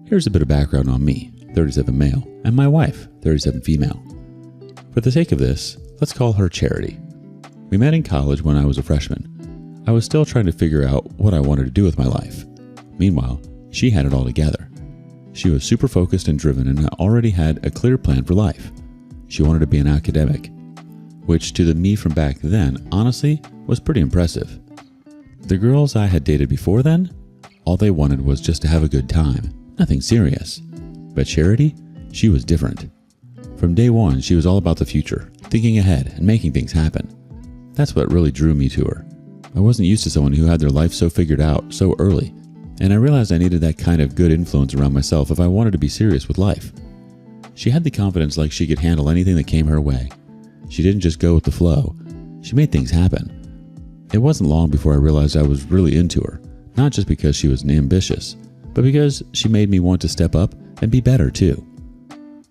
Here's a bit of background on me, 37 male, and my wife, 37 female. For the sake of this, let's call her Charity. We met in college when I was a freshman. I was still trying to figure out what I wanted to do with my life. Meanwhile, she had it all together. She was super focused and driven and already had a clear plan for life. She wanted to be an academic, which to the me from back then, honestly, was pretty impressive. The girls I had dated before then, all they wanted was just to have a good time, nothing serious. But Charity, she was different. From day one, she was all about the future, thinking ahead and making things happen. That's what really drew me to her. I wasn't used to someone who had their life so figured out so early, and I realized I needed that kind of good influence around myself if I wanted to be serious with life. She had the confidence like she could handle anything that came her way. She didn't just go with the flow. She made things happen. It wasn't long before I realized I was really into her, not just because she was ambitious, but because she made me want to step up and be better too.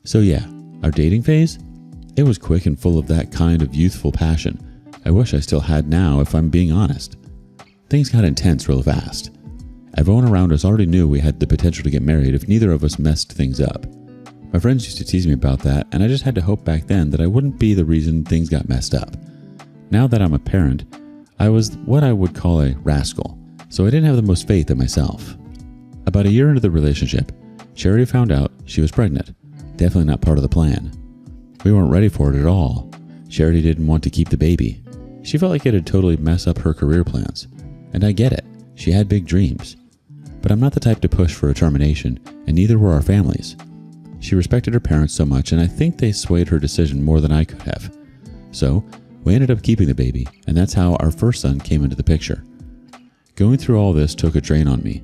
So yeah, our dating phase? It was quick and full of that kind of youthful passion I wish I still had now if I'm being honest. Things got intense real fast. Everyone around us already knew we had the potential to get married if neither of us messed things up. My friends used to tease me about that, and I just had to hope back then that I wouldn't be the reason things got messed up. Now that I'm a parent, I was what I would call a rascal, so I didn't have the most faith in myself. About a year into the relationship, Charity found out she was pregnant. Definitely not part of the plan. We weren't ready for it at all. Charity didn't want to keep the baby. She felt like it would totally mess up her career plans. And I get it. She had big dreams. But I'm not the type to push for a termination, and neither were our families. She respected her parents so much, and I think they swayed her decision more than I could have. So, we ended up keeping the baby, and that's how our first son came into the picture. Going through all this took a drain on me.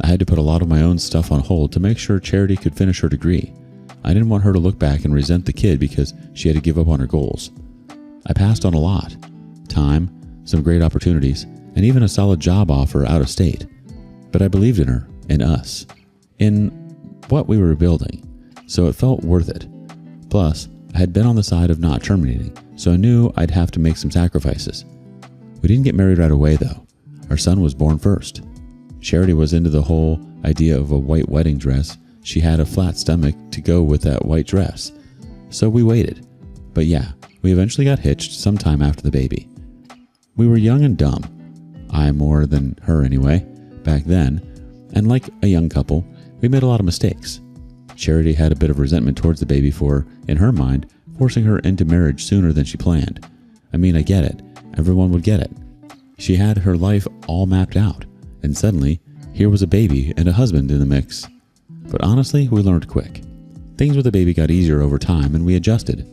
I had to put a lot of my own stuff on hold to make sure Charity could finish her degree. I didn't want her to look back and resent the kid because she had to give up on her goals. I passed on a lot. Time, some great opportunities, and even a solid job offer out of state. But I believed in her, in us, in what we were building, so it felt worth it. Plus, I had been on the side of not terminating, so I knew I'd have to make some sacrifices. We didn't get married right away though. Our son was born first. Charity was into the whole idea of a white wedding dress. She had a flat stomach to go with that white dress. So we waited. But yeah, we eventually got hitched sometime after the baby. We were young and dumb. I more than her anyway, back then. And like a young couple, we made a lot of mistakes. Charity had a bit of resentment towards the baby for, in her mind, forcing her into marriage sooner than she planned. I mean, I get it. Everyone would get it. She had her life all mapped out, and suddenly, here was a baby and a husband in the mix. But honestly, we learned quick. Things with the baby got easier over time, and we adjusted.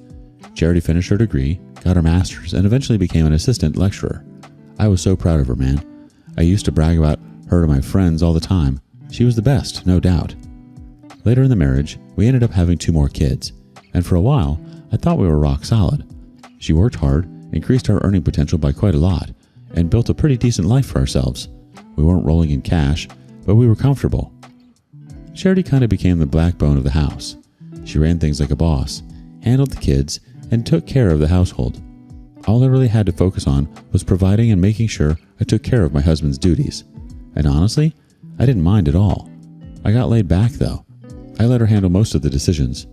Charity finished her degree, got her master's, and eventually became an assistant lecturer. I was so proud of her, man. I used to brag about her to my friends all the time. She was the best, no doubt. Later in the marriage, we ended up having 2 more kids, and for a while, I thought we were rock solid. She worked hard, increased our earning potential by quite a lot, and built a pretty decent life for ourselves. We weren't rolling in cash, but we were comfortable. Charity kind of became the backbone of the house. She ran things like a boss, handled the kids, and took care of the household. All I really had to focus on was providing and making sure I took care of my husband's duties. And honestly, I didn't mind at all. I got laid back though. I let her handle most of the decisions.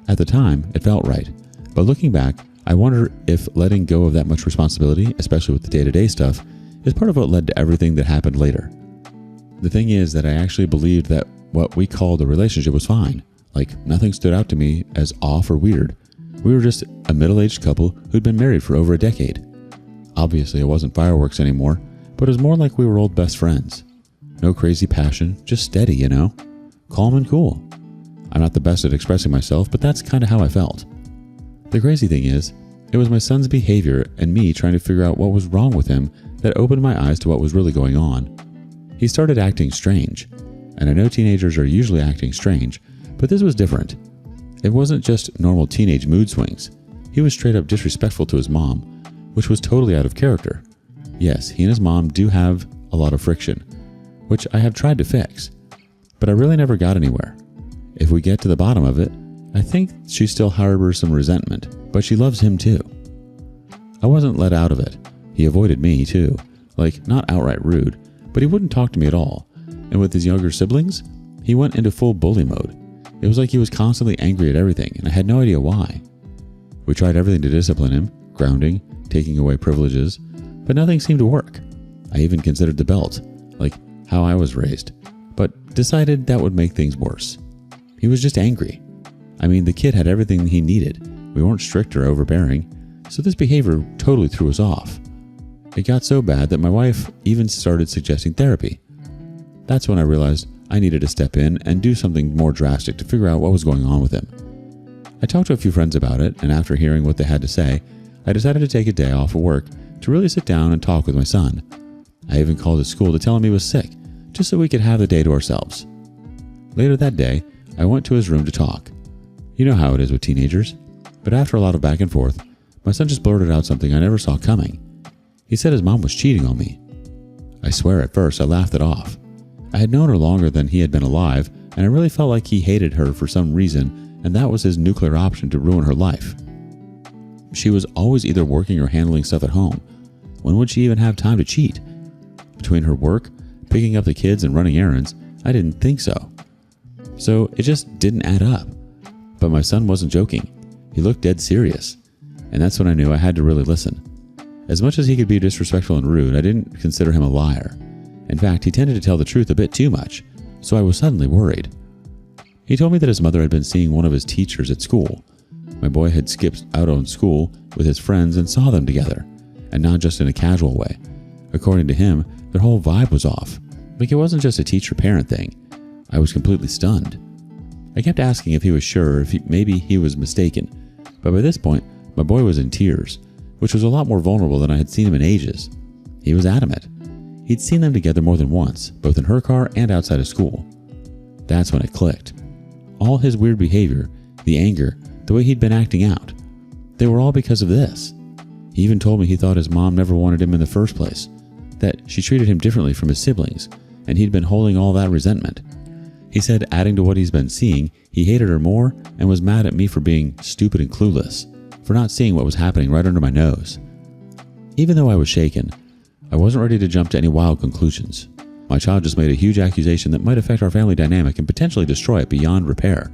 At the time, it felt right. But looking back, I wonder if letting go of that much responsibility, especially with the day-to-day stuff, is part of what led to everything that happened later. The thing is that I actually believed that what we called a relationship was fine. Like, nothing stood out to me as off or weird. We were just a middle-aged couple who'd been married for over a decade. Obviously, it wasn't fireworks anymore, but it was more like we were old best friends. No crazy passion, just steady, you know? Calm and cool. I'm not the best at expressing myself, but that's kind of how I felt. The crazy thing is, it was my son's behavior and me trying to figure out what was wrong with him that opened my eyes to what was really going on. He started acting strange, and I know teenagers are usually acting strange, but this was different. It wasn't just normal teenage mood swings. He was straight up disrespectful to his mom, which was totally out of character. Yes, he and his mom do have a lot of friction, which I have tried to fix, but I really never got anywhere. If we get to the bottom of it, I think she still harbors some resentment, but she loves him too. I wasn't let out of it. He avoided me too, like not outright rude, but he wouldn't talk to me at all. And with his younger siblings, He went into full bully mode. It was like he was constantly angry at everything, and I had no idea why. We tried everything to discipline him, grounding, taking away privileges, but nothing seemed to work. I even considered the belt, like how I was raised, but decided that would make things worse. He was just angry. I mean, the kid had everything he needed. We weren't strict or overbearing, so this behavior totally threw us off. It got so bad that my wife even started suggesting therapy. That's when I realized I needed to step in and do something more drastic to figure out what was going on with him. I talked to a few friends about it, and after hearing what they had to say, I decided to take a day off of work to really sit down and talk with my son. I even called his school to tell him he was sick, just so we could have the day to ourselves. Later that day, I went to his room to talk. You know how it is with teenagers, but after a lot of back and forth, my son just blurted out something I never saw coming. He said his mom was cheating on me. I swear at first I laughed it off. I had known her longer than he had been alive, and I really felt like he hated her for some reason, and that was his nuclear option to ruin her life. She was always either working or handling stuff at home. When would she even have time to cheat? Between her work, picking up the kids, and running errands, I didn't think so. So it just didn't add up. But my son wasn't joking. He looked dead serious. And that's when I knew I had to really listen. As much as he could be disrespectful and rude, I didn't consider him a liar. In fact, he tended to tell the truth a bit too much, so I was suddenly worried. He told me that his mother had been seeing one of his teachers at school. My boy had skipped out on school with his friends and saw them together, and not just in a casual way. According to him, their whole vibe was off. Like it wasn't just a teacher-parent thing. I was completely stunned. I kept asking if he was sure, if maybe he was mistaken, but by this point, my boy was in tears, which was a lot more vulnerable than I had seen him in ages. He was adamant. He'd seen them together more than once, both in her car and outside of school. That's when it clicked. All his weird behavior, the anger, the way he'd been acting out, they were all because of this. He even told me he thought his mom never wanted him in the first place, that she treated him differently from his siblings, and he'd been holding all that resentment. He said, adding to what he's been seeing, he hated her more and was mad at me for being stupid and clueless, for not seeing what was happening right under my nose. Even though I was shaken, I wasn't ready to jump to any wild conclusions. My child just made a huge accusation that might affect our family dynamic and potentially destroy it beyond repair.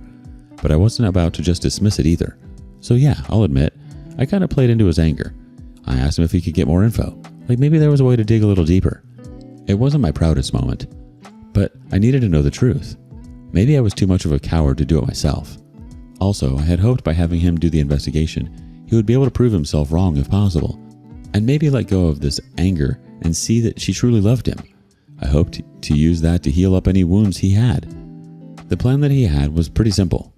But I wasn't about to just dismiss it either. So yeah, I'll admit, I kind of played into his anger. I asked him if he could get more info, like maybe there was a way to dig a little deeper. It wasn't my proudest moment, but I needed to know the truth. Maybe I was too much of a coward to do it myself. Also, I had hoped by having him do the investigation, he would be able to prove himself wrong if possible, and maybe let go of this anger and see that she truly loved him. I hoped to use that to heal up any wounds he had. The plan that he had was pretty simple.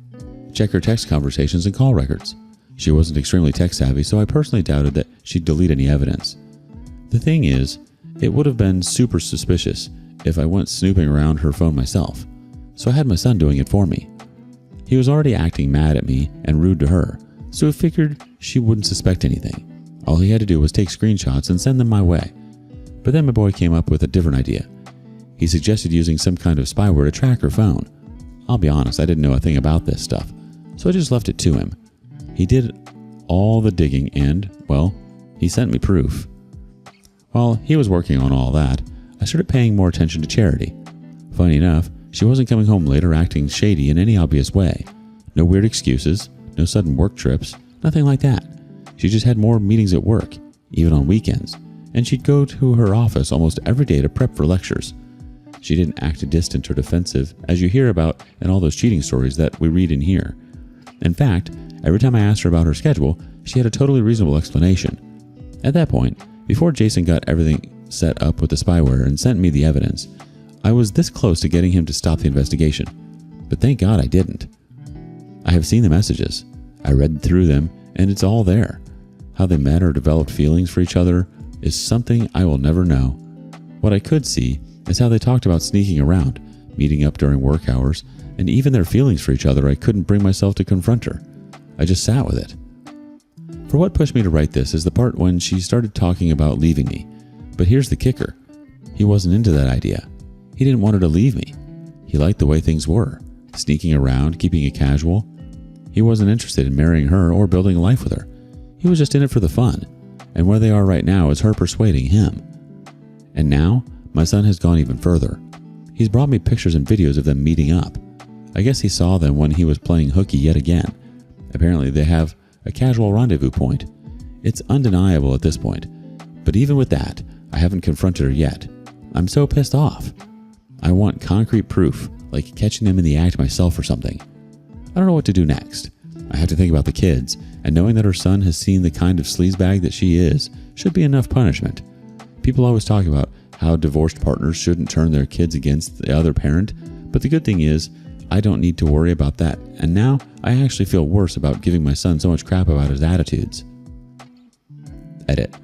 Check her text conversations and call records. She wasn't extremely tech savvy, so I personally doubted that she'd delete any evidence. The thing is, it would have been super suspicious if I went snooping around her phone myself, so I had my son doing it for me. He was already acting mad at me and rude to her, so I figured she wouldn't suspect anything. All he had to do was take screenshots and send them my way. But then my boy came up with a different idea. He suggested using some kind of spyware to track her phone. I'll be honest, I didn't know a thing about this stuff, so I just left it to him. He did all the digging and, well, he sent me proof. While he was working on all that, I started paying more attention to Charity. Funny enough, she wasn't coming home late or acting shady in any obvious way. No weird excuses, no sudden work trips, nothing like that. She just had more meetings at work, even on weekends, and she'd go to her office almost every day to prep for lectures. She didn't act distant or defensive, as you hear about in all those cheating stories that we read in here. In fact, every time I asked her about her schedule, she had a totally reasonable explanation. At that point, before Jason got everything set up with the spyware and sent me the evidence, I was this close to getting him to stop the investigation. But thank God I didn't. I have seen the messages. I read through them, and it's all there. How they met or developed feelings for each other is something I will never know. What I could see is how they talked about sneaking around, meeting up during work hours, and even their feelings for each other. I couldn't bring myself to confront her. I just sat with it. For what pushed me to write this is the part when she started talking about leaving me. But here's the kicker. He wasn't into that idea. He didn't want her to leave me. He liked the way things were, sneaking around, keeping it casual. He wasn't interested in marrying her or building a life with her. He was just in it for the fun, and where they are right now is her persuading him. And now, my son has gone even further. He's brought me pictures and videos of them meeting up. I guess he saw them when he was playing hooky yet again. Apparently they have a casual rendezvous point. It's undeniable at this point. But even with that, I haven't confronted her yet. I'm so pissed off. I want concrete proof, like catching them in the act myself or something. I don't know what to do next. I have to think about the kids, and knowing that her son has seen the kind of sleazebag that she is should be enough punishment. People always talk about how divorced partners shouldn't turn their kids against the other parent, but the good thing is, I don't need to worry about that, and now I actually feel worse about giving my son so much crap about his attitudes. Edit.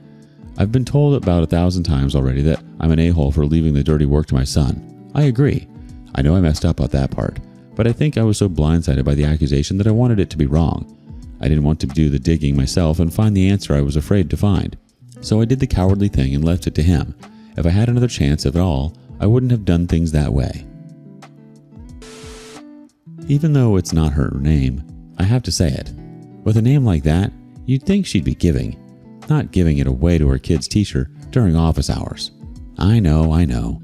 I've been told about 1,000 times already that I'm an a-hole for leaving the dirty work to my son. I agree. I know I messed up on that part, but I think I was so blindsided by the accusation that I wanted it to be wrong. I didn't want to do the digging myself and find the answer I was afraid to find. So I did the cowardly thing and left it to him. If I had another chance at all, I wouldn't have done things that way. Even though it's not her name, I have to say it. With a name like that, you'd think she'd be giving, not giving it away to her kid's teacher during office hours. I know.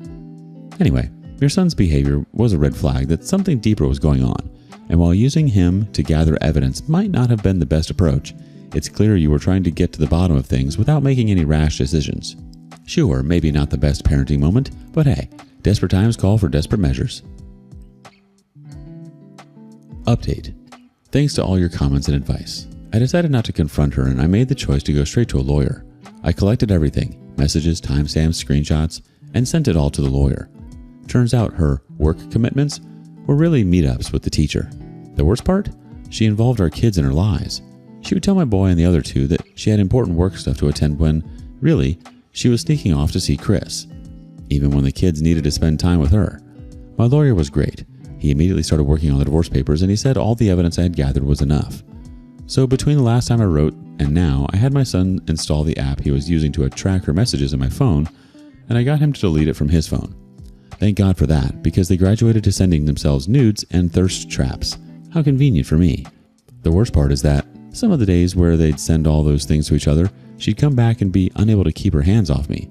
Anyway, your son's behavior was a red flag that something deeper was going on, and while using him to gather evidence might not have been the best approach, it's clear you were trying to get to the bottom of things without making any rash decisions. Sure, maybe not the best parenting moment, but hey, desperate times call for desperate measures. Update. Thanks to all your comments and advice. I decided not to confront her and I made the choice to go straight to a lawyer. I collected everything, messages, timestamps, screenshots, and sent it all to the lawyer. Turns out her work commitments were really meetups with the teacher. The worst part? She involved our kids in her lies. She would tell my boy and the other two that she had important work stuff to attend when, really, she was sneaking off to see Chris, even when the kids needed to spend time with her. My lawyer was great. He immediately started working on the divorce papers and he said all the evidence I had gathered was enough. So between the last time I wrote and now, I had my son install the app he was using to track her messages in my phone, and I got him to delete it from his phone. Thank God for that, because they graduated to sending themselves nudes and thirst traps. How convenient for me. The worst part is that some of the days where they'd send all those things to each other, she'd come back and be unable to keep her hands off me.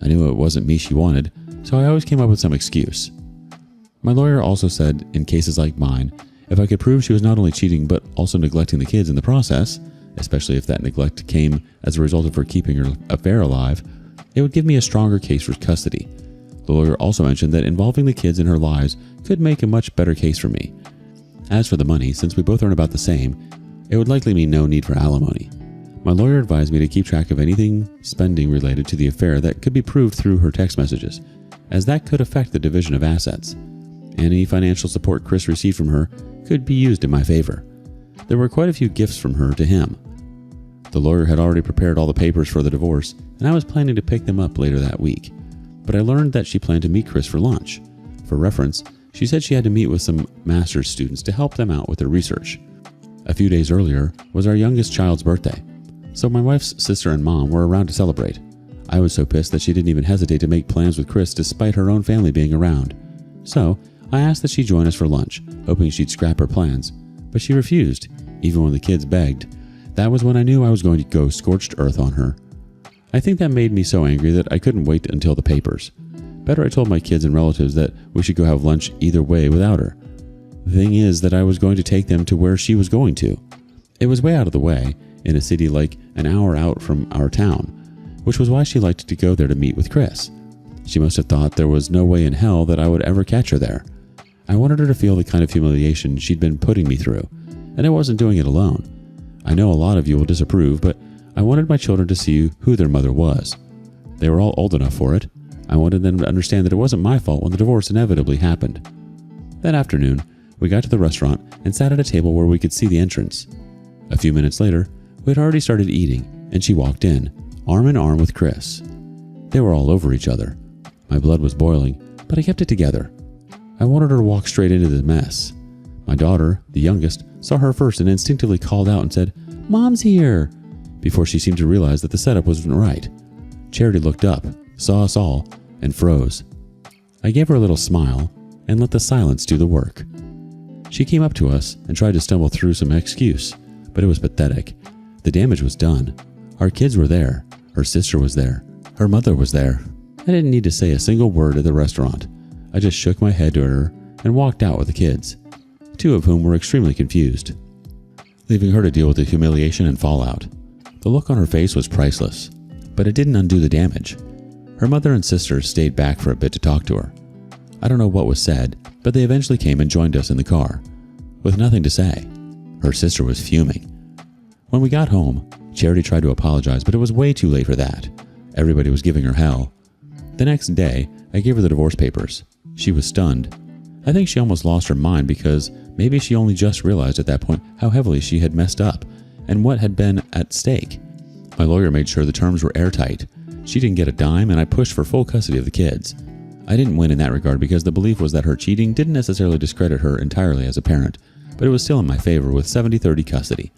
I knew it wasn't me she wanted, so I always came up with some excuse. My lawyer also said, in cases like mine, if I could prove she was not only cheating but also neglecting the kids in the process, especially if that neglect came as a result of her keeping her affair alive, it would give me a stronger case for custody. The lawyer also mentioned that involving the kids in her lives could make a much better case for me. As for the money, since we both earn about the same, it would likely mean no need for alimony. My lawyer advised me to keep track of anything spending related to the affair that could be proved through her text messages, as that could affect the division of assets. Any financial support Chris received from her could be used in my favor. There were quite a few gifts from her to him. The lawyer had already prepared all the papers for the divorce, and I was planning to pick them up later that week. But I learned that she planned to meet Chris for lunch. For reference, she said she had to meet with some master's students to help them out with their research. A few days earlier was our youngest child's birthday, so my wife's sister and mom were around to celebrate. I was so pissed that she didn't even hesitate to make plans with Chris despite her own family being around. So I asked that she join us for lunch, hoping she'd scrap her plans, but she refused, even when the kids begged. That was when I knew I was going to go scorched earth on her. I think that made me so angry that I couldn't wait until the papers. Better I told my kids and relatives that we should go have lunch either way without her. The thing is that I was going to take them to where she was going to. It was way out of the way, in a city like an hour out from our town, which was why she liked to go there to meet with Chris. She must have thought there was no way in hell that I would ever catch her there. I wanted her to feel the kind of humiliation she'd been putting me through, and I wasn't doing it alone. I know a lot of you will disapprove, but I wanted my children to see who their mother was. They were all old enough for it. I wanted them to understand that it wasn't my fault when the divorce inevitably happened. That afternoon, we got to the restaurant and sat at a table where we could see the entrance. A few minutes later, we had already started eating, and she walked in, arm in arm with Chris. They were all over each other. My blood was boiling, but I kept it together. I wanted her to walk straight into the mess. My daughter, the youngest, saw her first and instinctively called out and said, "Mom's here," before she seemed to realize that the setup wasn't right. Charity looked up, saw us all, and froze. I gave her a little smile and let the silence do the work. She came up to us and tried to stumble through some excuse, but it was pathetic. The damage was done. Our kids were there. Her sister was there. Her mother was there. I didn't need to say a single word at the restaurant. I just shook my head to her and walked out with the kids, 2 of whom were extremely confused, leaving her to deal with the humiliation and fallout. The look on her face was priceless, but it didn't undo the damage. Her mother and sister stayed back for a bit to talk to her. I don't know what was said, but they eventually came and joined us in the car, with nothing to say. Her sister was fuming. When we got home, Charity tried to apologize, but it was way too late for that. Everybody was giving her hell. The next day, I gave her the divorce papers. She was stunned. I think she almost lost her mind because maybe she only just realized at that point how heavily she had messed up and what had been at stake. My lawyer made sure the terms were airtight. She didn't get a dime, and I pushed for full custody of the kids. I didn't win in that regard because the belief was that her cheating didn't necessarily discredit her entirely as a parent, but it was still in my favor with 70-30 custody.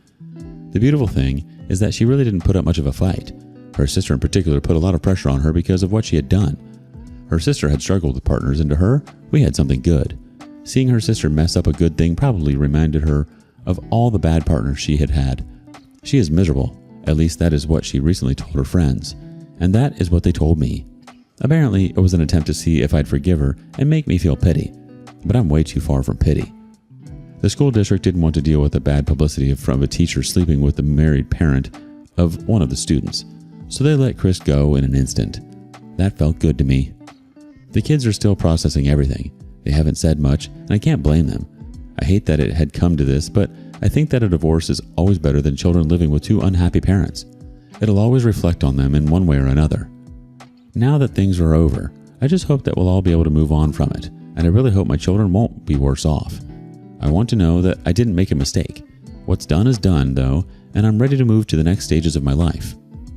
The beautiful thing is that she really didn't put up much of a fight. Her sister in particular put a lot of pressure on her because of what she had done. Her sister had struggled with partners, and to her, we had something good. Seeing her sister mess up a good thing probably reminded her of all the bad partners she had had. She is miserable. At least that is what she recently told her friends. And that is what they told me. Apparently, it was an attempt to see if I'd forgive her and make me feel pity. But I'm way too far from pity. The school district didn't want to deal with the bad publicity from a teacher sleeping with the married parent of one of the students, so they let Chris go in an instant. That felt good to me. The kids are still processing everything. They haven't said much, and I can't blame them. I hate that it had come to this, but I think that a divorce is always better than children living with 2 unhappy parents. It'll always reflect on them in one way or another. Now that things are over, I just hope that we'll all be able to move on from it, and I really hope my children won't be worse off. I want to know that I didn't make a mistake. What's done is done, though, and I'm ready to move to the next stages of my life.